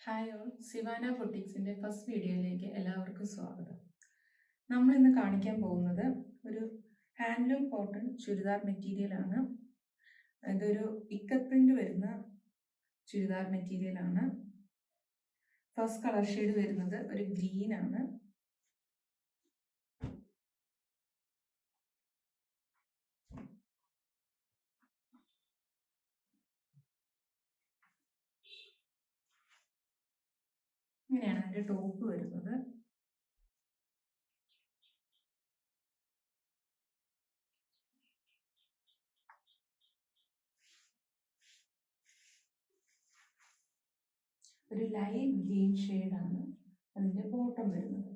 Hi all, Sivana ബൊട്ടിക്സിൻ്റെ first വീഡിയോയിലേക്ക് എല്ലാവർക്കും സ്വാഗതം. നമ്മൾ ഇന്ന് കാണിക്കാൻ പോകുന്നത് ഒരു ഹാൻഡ്ലൂം കോട്ടൺ ചുരിദാർ മെറ്റീരിയലാണ്. ഇതൊരു ഇക്കത്ത് പ്രിൻ്റ് വരുന്ന ചുരിദാർ മെറ്റീരിയലാണ്. ഫസ്റ്റ് കളർ ഷെയ്ഡ് വരുന്നത് ഒരു ഗ്രീനാണ്. ഇങ്ങനെയാണ് അതിൻ്റെ ടോപ്പ് വരുന്നത്. ഒരു ലൈറ്റ് ഗ്രീൻ ഷെയ്ഡാണ് അതിൻ്റെ ബോട്ടം വരുന്നത്.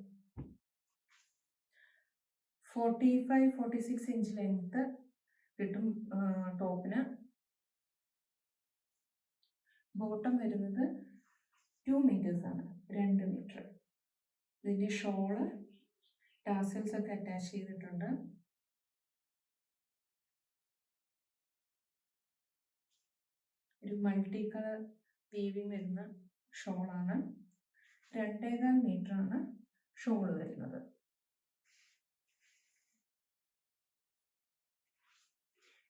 45-46 ഇഞ്ച് ലെങ്ത് കിട്ടും ടോപ്പിന്. ബോട്ടം വരുന്നത് 2 മീറ്റേഴ്സാണ്, 2 മീറ്റർ. ഇതിൻ്റെ ഷോള് ടാസൽസ് ഒക്കെ അറ്റാച്ച് ചെയ്തിട്ടുണ്ട്. ഒരു മൾട്ടി കളർ വീവിങ് വരുന്ന ഷോളാണ്. 2.25 മീറ്ററാണ് ഷോള് വരുന്നത്.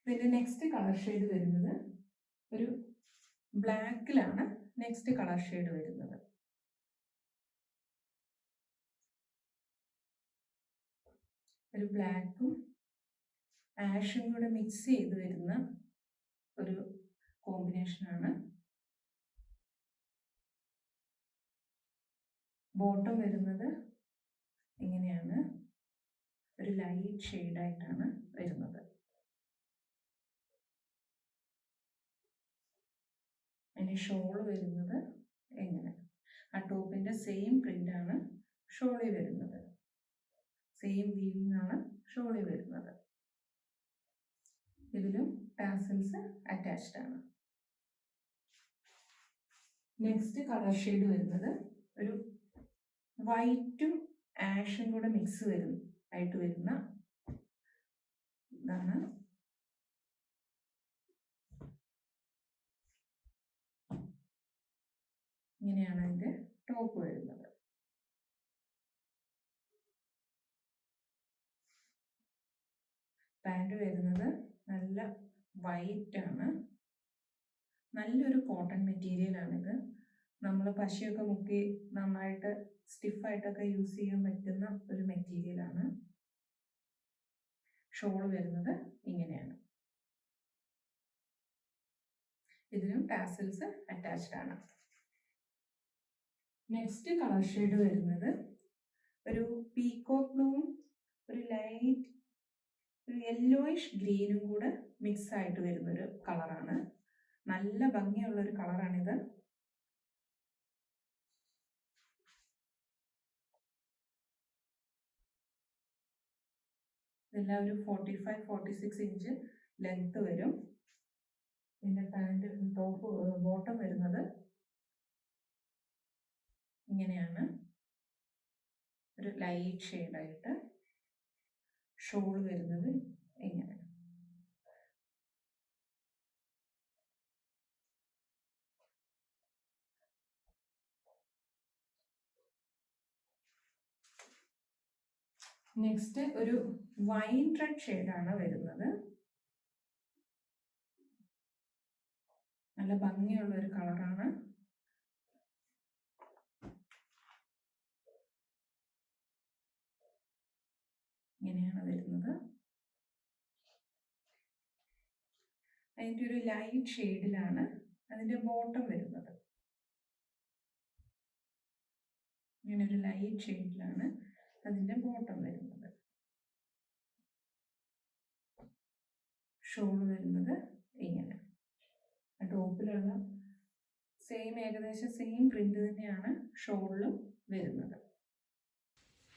ഇതിൻ്റെ നെക്സ്റ്റ് കളർ ഷെയ്ഡ് വരുന്നത് ഒരു ബ്ലാക്കിലാണ്. നെക്സ്റ്റ് കളർ ഷെയ്ഡ് വരുന്നത് ഒരു ബ്ലാക്കും ആഷും കൂടെ മിക്സ് ചെയ്ത് വരുന്ന ഒരു കോമ്പിനേഷനാണ്. ബോട്ടം വരുന്നത് ഇങ്ങനെയാണ്, ഒരു ലൈറ്റ് ഷെയ്ഡായിട്ടാണ് വരുന്നത്. അതിൻ്റെ ഷോള് വരുന്നത് എങ്ങനെ, ആ ടോപ്പിൻ്റെ സെയിം പ്രിൻ്റാണ് ഷോളിൽ വരുന്നത്. സെയിം വീവിങ് ആണ് ഷോളിൽ വരുന്നത്. ഇതിലും ടാസൽസ് അറ്റാച്ച്ഡ് ആണ്. നെക്സ്റ്റ് കളർ ഷെയ്ഡ് വരുന്നത് ഒരു വൈറ്റും ആഷും കൂടെ മിക്സ് ആയിട്ട് വരുന്ന ഇതാണ്. ഇങ്ങനെയാണ് അതിൻ്റെ ടോപ്പ് വരുന്നത്. പാൻറ് വരുന്നത് നല്ല വൈറ്റ് ആണ്. നല്ലൊരു കോട്ടൺ മെറ്റീരിയലാണിത്. നമ്മൾ പശയൊക്കെ മുക്കി നന്നായിട്ട് സ്റ്റിഫായിട്ടൊക്കെ യൂസ് ചെയ്യാൻ പറ്റുന്ന ഒരു മെറ്റീരിയലാണ്. ഷോൾ വരുന്നത് ഇങ്ങനെയാണ്. ഇതിനും ടാസൽസ് അറ്റാച്ച്ഡ് ആണ്. നെക്സ്റ്റ് കളർ ഷെയ്ഡ് വരുന്നത് ഒരു പീകോക്ക് ബ്ലൂവും ഒരു ലൈറ്റ് ഒരു യെല്ലോയിഷ് ഗ്രീനും കൂടെ മിക്സ് ആയിട്ട് വരുന്നൊരു കളറാണ്. നല്ല ഭംഗിയുള്ളൊരു കളറാണിത്. ഇതെല്ലാം ഒരു 45-46 ഇഞ്ച് ലെങ്ത് വരും. ഇതിൻ്റെ പാൻറ് ടോപ്പ് ബോട്ടം വരുന്നത് ഇങ്ങനെയാണ്, ഒരു ലൈറ്റ് ഷെയ്ഡായിട്ട്. ഷോൾ വരുന്നത് ഇങ്ങനെ. നെക്സ്റ്റ് ഒരു വൈൻ റെഡ് ഷെയ്ഡാണ് വരുന്നത്. നല്ല ഭംഗിയുള്ള ഒരു കളറാണ്. ഇങ്ങനെയാണ് വരുന്നത്. അതിൻ്റെ ഒരു ലൈറ്റ് ഷെയ്ഡിലാണ് അതിൻ്റെ ബോട്ടം വരുന്നത്. ഇങ്ങനെ ഒരു ലൈറ്റ് ഷെയ്ഡിലാണ് അതിൻ്റെ ബോട്ടം വരുന്നത്. ഷോൾ വരുന്നത് ഇങ്ങനെ. ടോപ്പിലുള്ള ഏകദേശം സെയിം പ്രിന്റ് തന്നെയാണ് ഷോളിലും വരുന്നത്.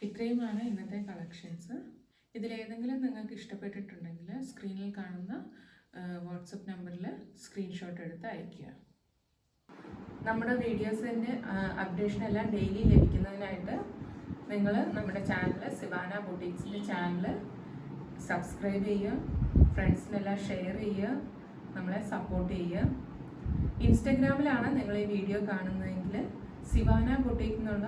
ഇത്രയുമാണ് ഇന്നത്തെ കളക്ഷൻസ്. ഇതിലേതെങ്കിലും നിങ്ങൾക്ക് ഇഷ്ടപ്പെട്ടിട്ടുണ്ടെങ്കിൽ സ്ക്രീനിൽ കാണുന്ന വാട്സപ്പ് നമ്പറിൽ സ്ക്രീൻഷോട്ട് എടുത്ത് അയയ്ക്കുക. നമ്മുടെ വീഡിയോസിൻ്റെ അപ്ഡേഷൻ എല്ലാം ഡെയിലി ലഭിക്കുന്നതിനായിട്ട് നിങ്ങൾ നമ്മുടെ ചാനൽ സിവാന ബൊട്ടിക്സിൻ്റെ ചാനൽ സബ്സ്ക്രൈബ് ചെയ്യുക, ഫ്രണ്ട്സിനെല്ലാം ഷെയർ ചെയ്യുക, നമ്മളെ സപ്പോർട്ട് ചെയ്യുക. ഇൻസ്റ്റഗ്രാമിലാണ് നിങ്ങൾ ഈ വീഡിയോ കാണുന്നതെങ്കിൽ സിവാന ബൊട്ടീക്ക് എന്നുള്ള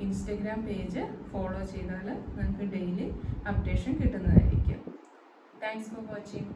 ഇൻസ്റ്റഗ്രാം പേജ് ഫോളോ ചെയ്താൽ നിങ്ങൾക്ക് ഡെയിലി അപ്ഡേഷൻ കിട്ടുന്നതായിരിക്കും. Thanks for watching.